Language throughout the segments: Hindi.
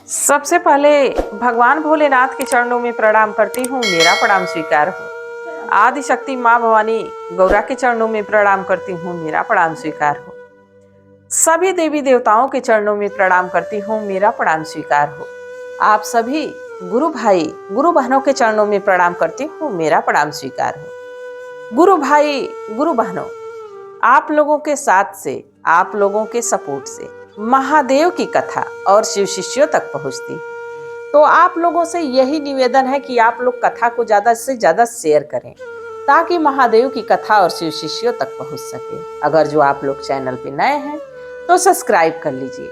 सबसे पहले भगवान भोलेनाथ के चरणों में प्रणाम करती हूँ, मेरा प्रणाम स्वीकार हो। आदि शक्ति माँ भवानी गौरा के चरणों में प्रणाम करती हूँ, मेरा प्रणाम स्वीकार हो। सभी देवी देवताओं के चरणों में प्रणाम करती हूँ, मेरा प्रणाम स्वीकार हो। आप सभी गुरु भाई गुरु बहनों के चरणों में प्रणाम करती हूँ, मेरा प्रणाम स्वीकार हो। गुरु भाई गुरु बहनों, आप लोगों के साथ से, आप लोगों के सपोर्ट से महादेव की कथा और शिव शिष्यों तक पहुंचती। तो आप लोगों से यही निवेदन है कि आप लोग कथा को ज्यादा से ज्यादा शेयर करें ताकि महादेव की कथा और शिव शिष्यों तक पहुंच सके। अगर जो आप लोग चैनल पे नए हैं तो सब्सक्राइब कर लीजिए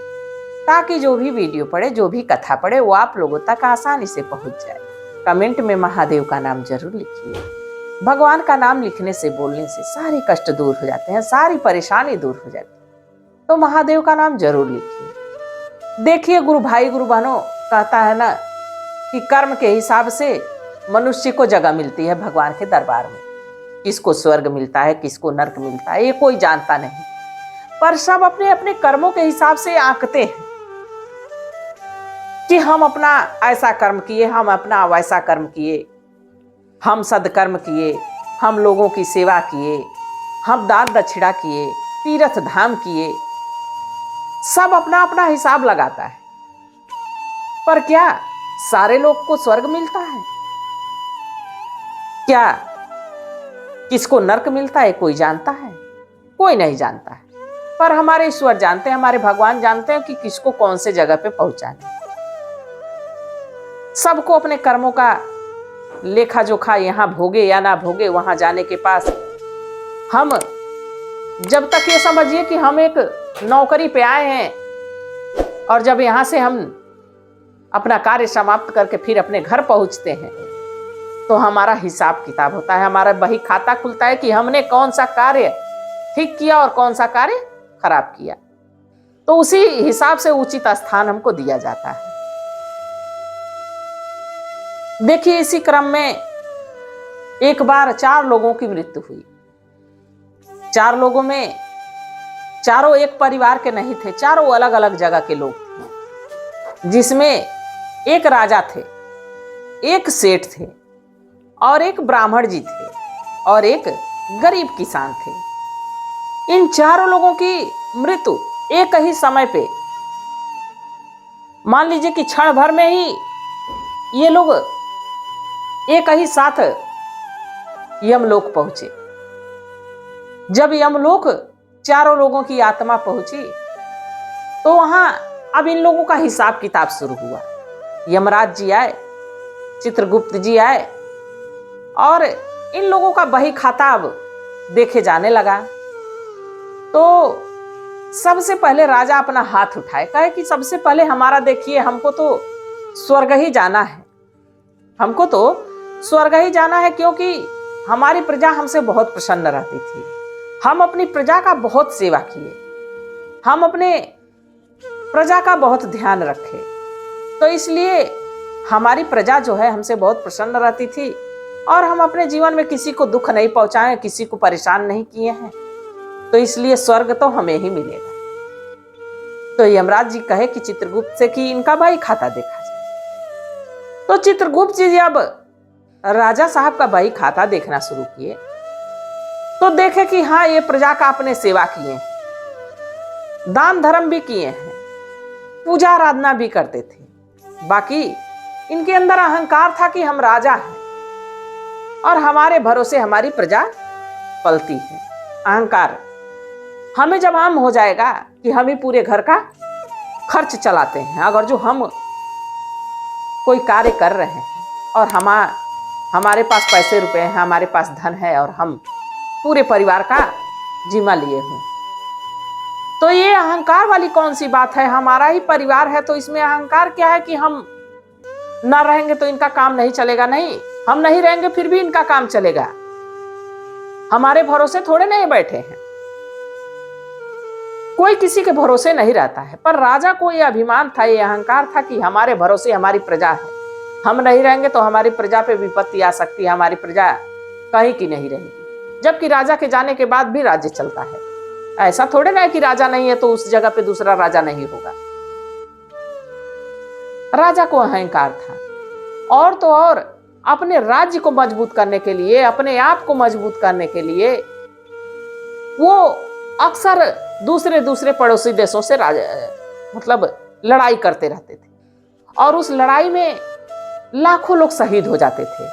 ताकि जो भी वीडियो पड़े, जो भी कथा पड़े, वो आप लोगों तक आसानी से पहुंच जाए। कमेंट में महादेव का नाम जरूर लिखिए। भगवान का नाम लिखने से, बोलने से सारे कष्ट दूर हो जाते हैं, सारी परेशानी दूर हो जाती है। तो महादेव का नाम जरूर लिखिए। देखिए गुरु भाई गुरु बहनों, कहता है ना कि कर्म के हिसाब से मनुष्य को जगह मिलती है भगवान के दरबार में। किसको स्वर्ग मिलता है, किसको नरक मिलता है, ये कोई जानता नहीं, पर सब अपने अपने कर्मों के हिसाब से आंकते हैं कि हम अपना ऐसा कर्म किए, हम अपना वैसा कर्म किए, हम सदकर्म किए, हम लोगों की सेवा किए, हम दान दक्षिणा किए, तीर्थ धाम किए। सब अपना अपना हिसाब लगाता है, पर क्या सारे लोग को स्वर्ग मिलता है? क्या किसको नरक मिलता है? कोई जानता है? कोई नहीं जानता है, पर हमारे ईश्वर जानते हैं, हमारे भगवान जानते हैं कि किसको कौन से जगह पे पहुंचाना। सबको अपने कर्मों का लेखा जोखा, यहां भोगे या ना भोगे, वहां जाने के पास हम जब तक ये समझिए कि हम एक नौकरी पे आए हैं और जब यहां से हम अपना कार्य समाप्त करके फिर अपने घर पहुंचते हैं तो हमारा हिसाब किताब होता है, हमारा बही खाता खुलता है कि हमने कौन सा कार्य ठीक किया और कौन सा कार्य खराब किया। तो उसी हिसाब से उचित स्थान हमको दिया जाता है। देखिए, इसी क्रम में एक बार 4 लोगों की मृत्यु हुई। 4 लोगों में चारों एक परिवार के नहीं थे, चारों अलग अलग जगह के लोग थे, जिसमें एक राजा थे, एक सेठ थे और एक ब्राह्मण जी थे और एक गरीब किसान थे। इन चारों लोगों की मृत्यु एक ही समय पे, मान लीजिए कि क्षण भर में ही ये लोग एक ही साथ यमलोक पहुंचे। जब यमलोक चारों लोगों की आत्मा पहुंची तो वहां अब इन लोगों का हिसाब किताब शुरू हुआ। यमराज जी आए, चित्रगुप्त जी आए और इन लोगों का बही खाता अब देखे जाने लगा। तो सबसे पहले राजा अपना हाथ उठाए, कहे कि सबसे पहले हमारा देखिए, हमको तो स्वर्ग ही जाना है, हमको तो स्वर्ग ही जाना है, क्योंकि हमारी प्रजा हमसे बहुत प्रसन्न रहती थी, हम अपनी प्रजा का बहुत सेवा किए, हम अपने प्रजा का बहुत ध्यान रखे, तो इसलिए हमारी प्रजा जो है हमसे बहुत प्रसन्न रहती थी और हम अपने जीवन में किसी को दुख नहीं पहुंचाए, किसी को परेशान नहीं किए हैं, तो इसलिए स्वर्ग तो हमें ही मिलेगा। तो यमराज जी कहे कि चित्रगुप्त से कि इनका भाई खाता देखा जाए। तो चित्रगुप्त जी अब राजा साहब का भाई खाता देखना शुरू किए तो देखे कि हाँ, ये प्रजा का अपने सेवा किए हैं, दान धर्म भी किए हैं, पूजा आराधना भी करते थे। बाकी इनके अंदर अहंकार था कि हम राजा हैं और हमारे भरोसे हमारी प्रजा पलती है। अहंकार हमें जब आम हो जाएगा कि हम ही पूरे घर का खर्च चलाते हैं, अगर जो हम कोई कार्य कर रहे हैं और हमारे पास पैसे रुपए हैं, हमारे पास धन है और हम पूरे परिवार का जिम्मा लिए हुए, तो ये अहंकार वाली कौन सी बात है? हमारा ही परिवार है तो इसमें अहंकार क्या है कि हम ना रहेंगे तो इनका काम नहीं चलेगा? नहीं, हम नहीं रहेंगे फिर भी इनका काम चलेगा, हमारे भरोसे थोड़े नहीं बैठे हैं। कोई किसी के भरोसे नहीं रहता है, पर राजा को यह अभिमान था, यह अहंकार था कि हमारे भरोसे हमारी प्रजा है, हम नहीं रहेंगे तो हमारी प्रजा पे विपत्ति आ सकती है, हमारी प्रजा कहीं की नहीं रहेगी। जबकि राजा के जाने के बाद भी राज्य चलता है, ऐसा थोड़े ना है कि राजा नहीं है तो उस जगह पे दूसरा राजा नहीं होगा। राजा को अहंकार था, और तो और अपने राज्य को मजबूत करने के लिए, अपने आप को मजबूत करने के लिए वो अक्सर दूसरे दूसरे पड़ोसी देशों से मतलब लड़ाई करते रहते थे, और उस लड़ाई में लाखों लोग शहीद हो जाते थे।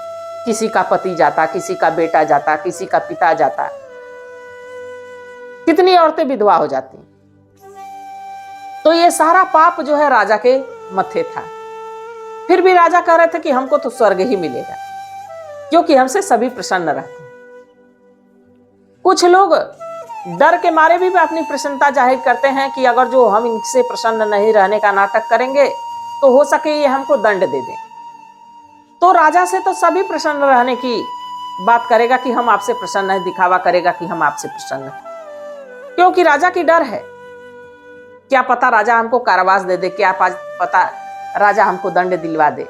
किसी का पति जाता, किसी का बेटा जाता, किसी का पिता जाता, कितनी औरतें विधवा हो जाती। तो ये सारा पाप जो है राजा के मत्थे था। फिर भी राजा कह रहे थे कि हमको तो स्वर्ग ही मिलेगा, क्योंकि हमसे सभी प्रसन्न रहते हैं। कुछ लोग डर के मारे भी अपनी प्रसन्नता जाहिर करते हैं कि अगर जो हम इनसे प्रसन्न नहीं रहने का नाटक करेंगे तो हो सके ये हमको दंड दे दें। तो राजा से तो सभी प्रसन्न रहने की बात करेगा कि हम आपसे प्रसन्न है, दिखावा करेगा कि हम आपसे प्रसन्न हैं, क्योंकि राजा की डर है। क्या पता राजा हमको कारावास दे दे, क्या पता राजा हमको दंड दिलवा दे।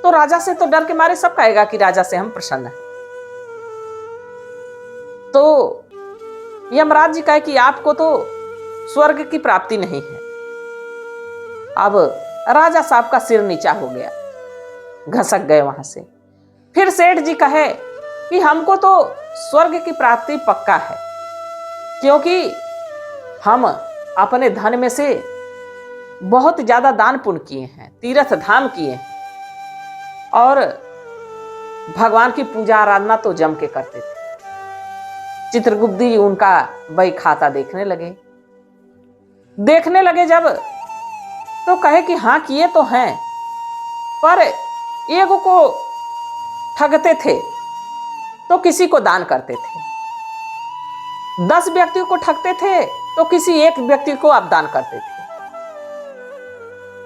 तो राजा से तो डर के मारे सब कहेगा कि राजा से हम प्रसन्न हैं। तो यमराज जी कहे कि आपको तो स्वर्ग की प्राप्ति नहीं है। अब राजा साहब का सिर नीचा हो गया, घसक गए वहां से। फिर सेठ जी कहे कि हमको तो स्वर्ग की प्राप्ति पक्का है, क्योंकि हम अपने धन में से बहुत ज्यादा दान पुण्य किए हैं, तीर्थ धाम किए हैं, और भगवान की पूजा आराधना तो जम के करते थे। चित्रगुप्त जी उनका बही खाता देखने लगे जब, तो कहे कि हाँ किए तो हैं, पर एगो को ठगते थे तो किसी को दान करते थे, 10 व्यक्तियों को ठगते थे तो किसी एक व्यक्ति को आप दान करते थे।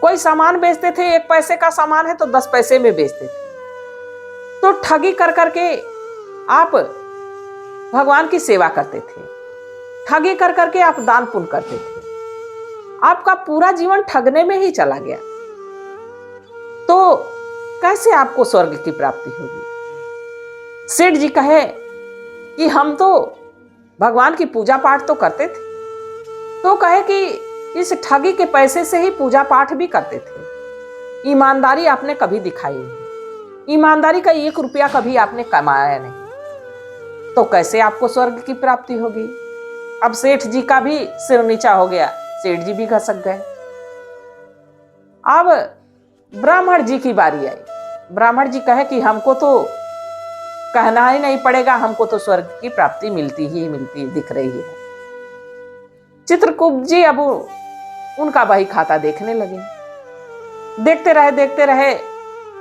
कोई सामान बेचते थे, 1 पैसे का सामान है तो 10 पैसे में बेचते थे। तो ठगी कर करके आप भगवान की सेवा करते थे, ठगी कर करके आप दान पुण्य करते थे। आपका पूरा जीवन ठगने में ही चला गया, तो कैसे आपको स्वर्ग की प्राप्ति होगी। सेठ जी कहे कि हम तो भगवान की पूजा पाठ तो करते थे, तो कहे कि इस ठगी के पैसे से ही पूजा पाठ भी करते थे। ईमानदारी आपने कभी दिखाई नहीं, ईमानदारी का 1 रुपया कभी आपने कमाया नहीं, तो कैसे आपको स्वर्ग की प्राप्ति होगी। अब सेठ जी का भी सिर नीचा हो गया, सेठ जी भी घसक गए। अब ब्राह्मण जी की बारी आई। ब्राह्मण जी कहे कि हमको तो कहना ही नहीं पड़ेगा, हमको तो स्वर्ग की प्राप्ति मिलती दिख रही है। चित्रगुप्त जी अब उनका बही खाता देखने लगे। देखते रहे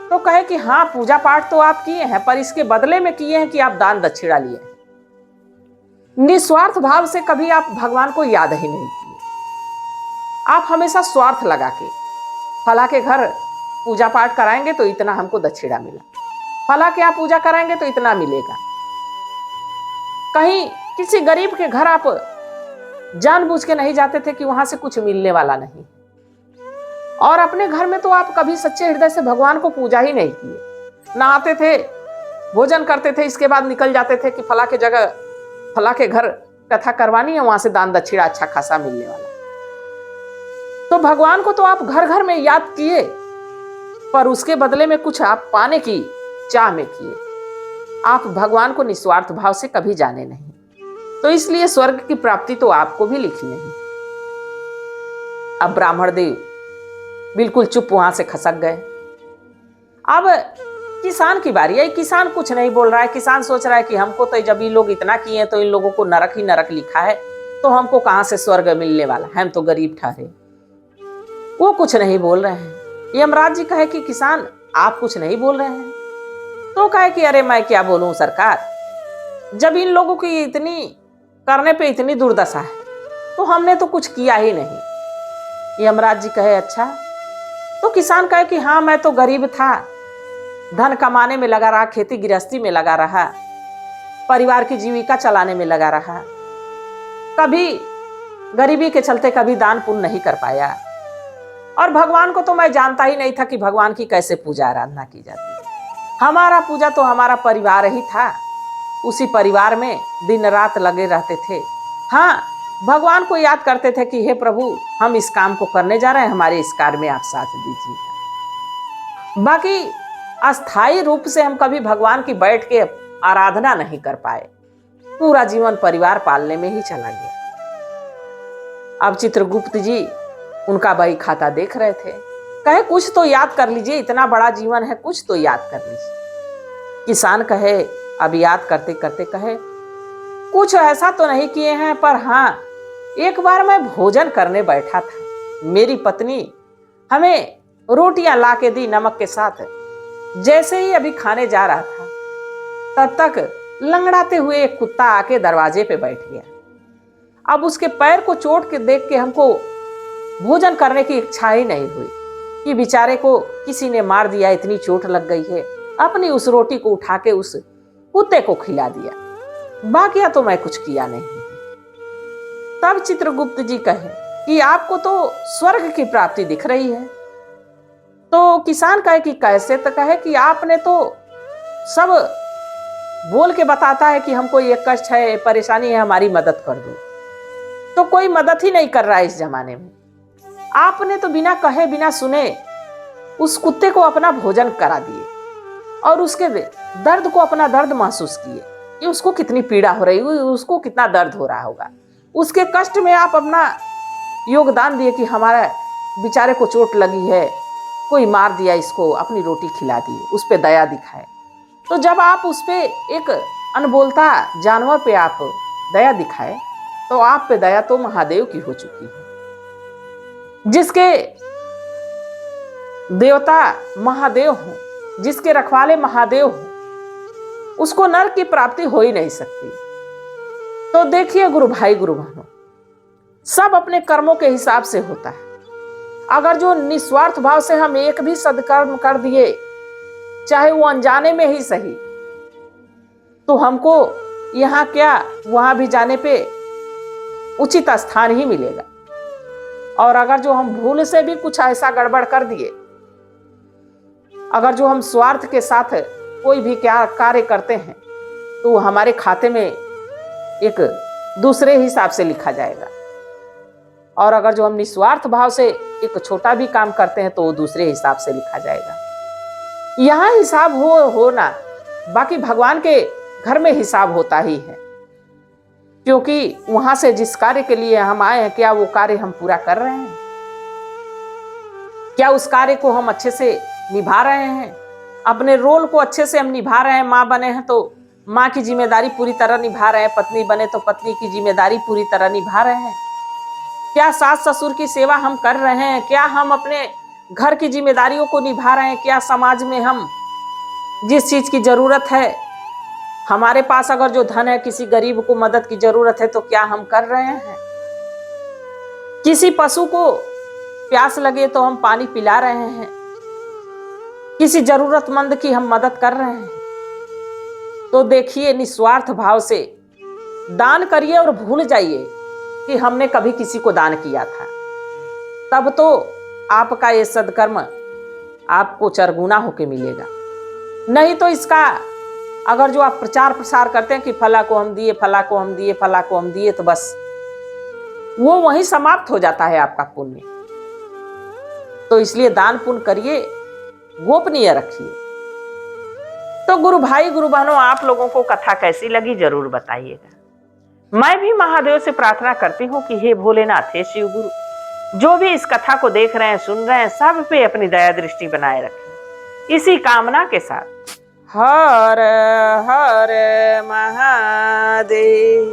तो कहे कि हाँ पूजा पाठ तो आप किए हैं, पर इसके बदले में किए हैं कि आप दान दक्षिणा लिए हैं। निस्वार्थ भाव से कभी आप भगवान को याद ही नहीं किए। आप हमेशा स्वार्थ लगा के, फला के घर पूजा पाठ कराएंगे तो इतना हमको दक्षिणा मिला, फला के आप पूजा कराएंगे तो इतना मिलेगा। कहीं किसी गरीब के घर आप जानबूझ के नहीं जाते थे कि वहां से कुछ मिलने वाला नहीं, और अपने घर में तो आप कभी सच्चे हृदय से भगवान को पूजा ही नहीं किए। नहाते थे, भोजन करते थे, इसके बाद निकल जाते थे कि फला के जगह, फला के घर कथा करवानी है, वहां से दान दक्षिणा अच्छा खासा मिलने वाला। तो भगवान को तो आप घर घर में याद किए, पर उसके बदले में कुछ आप पाने की चाह में किए। आप भगवान को निस्वार्थ भाव से कभी जाने नहीं, तो इसलिए स्वर्ग की प्राप्ति तो आपको भी लिखी नहीं। अब ब्राह्मण देव बिल्कुल चुप वहां से खसक गए। अब किसान की बारी आई। किसान कुछ नहीं बोल रहा है। किसान सोच रहा है कि हमको तो जब ये लोग इतना किए तो इन लोगों को नरक ही नरक लिखा है, तो हमको कहां से स्वर्ग मिलने वाला, हम तो गरीब ठहरे। वो कुछ नहीं बोल रहे हैं। यमराज जी कहे कि किसान आप कुछ नहीं बोल रहे हैं, तो कहे कि अरे मैं क्या बोलूं सरकार, जब इन लोगों की इतनी करने पे इतनी दुर्दशा है तो हमने तो कुछ किया ही नहीं। यमराज जी कहे अच्छा। तो किसान कहे कि हाँ मैं तो गरीब था, धन कमाने में लगा रहा, खेती गृहस्थी में लगा रहा, परिवार की जीविका चलाने में लगा रहा, कभी गरीबी के चलते कभी दान पुण्य नहीं कर पाया, और भगवान को तो मैं जानता ही नहीं था कि भगवान की कैसे पूजा आराधना की जाती है। हमारा पूजा तो हमारा परिवार ही था, उसी परिवार में दिन रात लगे रहते थे। हाँ भगवान को याद करते थे कि हे प्रभु हम इस काम को करने जा रहे हैं, हमारे इस कार्य में आप साथ दीजिएगा। बाकी अस्थाई रूप से हम कभी भगवान की बैठ के आराधना नहीं कर पाए, पूरा जीवन परिवार पालने में ही चला गया। अब चित्रगुप्त जी उनका बही खाता देख रहे थे, कहे कुछ तो याद कर लीजिए, इतना बड़ा जीवन है, कुछ तो याद कर लीजिए। किसान कहे, अब याद करते करते कहे, कुछ ऐसा तो नहीं किए हैं, पर हाँ एक बार मैं भोजन करने बैठा था, मेरी पत्नी हमें रोटियां ला के दी नमक के साथ। जैसे ही अभी खाने जा रहा था, तब तक लंगड़ाते हुए एक कुत्ता आके दरवाजे पे बैठ गया। अब उसके पैर को चोट के देख के हमको भोजन करने की इच्छा ही नहीं हुई कि बेचारे को किसी ने मार दिया, इतनी चोट लग गई है। अपनी उस रोटी को उठा के उस कुत्ते को खिला दिया, बाकिया तो मैं कुछ किया नहीं। तब चित्रगुप्त जी कहे कि आपको तो स्वर्ग की प्राप्ति दिख रही है। तो किसान कहे कि कैसे? तो कहे कि आपने तो सब बोल के बताता है कि हमको ये कष्ट है, परेशानी है, हमारी मदद कर दो, तो कोई मदद ही नहीं कर रहा है इस जमाने में। आपने तो बिना कहे बिना सुने उस कुत्ते को अपना भोजन करा दिए और उसके दर्द को अपना दर्द महसूस किए कि उसको कितनी पीड़ा हो रही, उसको कितना दर्द हो रहा होगा। उसके कष्ट में आप अपना योगदान दिए कि हमारा बेचारे को चोट लगी है, कोई मार दिया इसको, अपनी रोटी खिला दी, उस पे दया दिखाए। तो जब आप उस पे एक अनबोलता जानवर पे आप दया दिखाए, तो आप पे दया तो महादेव की हो चुकी है। जिसके देवता महादेव हों, जिसके रखवाले महादेव हों, उसको नरक की प्राप्ति हो ही नहीं सकती। तो देखिए गुरु भाई गुरु बहनों, सब अपने कर्मों के हिसाब से होता है। अगर जो निस्वार्थ भाव से हम एक भी सदकर्म कर दिए, चाहे वो अनजाने में ही सही, तो हमको यहाँ क्या वहां भी जाने पे उचित स्थान ही मिलेगा। और अगर जो हम भूल से भी कुछ ऐसा गड़बड़ कर दिए, अगर जो हम स्वार्थ के साथ कोई भी क्या कार्य करते हैं, तो हमारे खाते में एक दूसरे हिसाब से लिखा जाएगा। और अगर जो हम निस्वार्थ भाव से एक छोटा भी काम करते हैं, तो वो दूसरे हिसाब से लिखा जाएगा। यहाँ हिसाब होना, बाकी भगवान के घर में हिसाब होता ही है, क्योंकि वहां से जिस कार्य के लिए हम आए हैं, क्या वो कार्य हम पूरा कर रहे हैं? क्या उस कार्य को हम अच्छे से निभा रहे हैं? अपने रोल को अच्छे से हम निभा रहे हैं। माँ बने हैं तो माँ की जिम्मेदारी पूरी तरह निभा रहे हैं, पत्नी बने तो पत्नी की जिम्मेदारी पूरी तरह निभा रहे हैं। क्या सास ससुर की सेवा हम कर रहे हैं? क्या हम अपने घर की जिम्मेदारियों को निभा रहे हैं? क्या समाज में हम जिस चीज की जरूरत है, हमारे पास अगर जो धन है, किसी गरीब को मदद की जरूरत है, तो क्या हम कर रहे हैं? किसी पशु को प्यास लगे तो हम पानी पिला रहे हैं, किसी जरूरतमंद की हम मदद कर रहे हैं। तो देखिए, निस्वार्थ भाव से दान करिए और भूल जाइए कि हमने कभी किसी को दान किया था, तब तो आपका ये सदकर्म आपको चरगुना होके मिलेगा। नहीं तो इसका अगर जो आप प्रचार प्रसार करते हैं कि फला को हम दिए, फला को हम दिए, फला को हम दिए, तो बस वो वहीं समाप्त हो जाता है आपका पुण्य। तो इसलिए दान पुण्य करिए, गोपनीय रखिए। तो गुरु भाई गुरु बहनों, आप लोगों को कथा कैसी लगी जरूर बताइएगा। मैं भी महादेव से प्रार्थना करती हूँ कि हे भोलेनाथ, हे शिव गुरु, जो भी इस कथा को देख रहे हैं, सुन रहे हैं, सब पे अपनी दया दृष्टि बनाए रखें, इसी कामना के साथ। हर हर महादेव।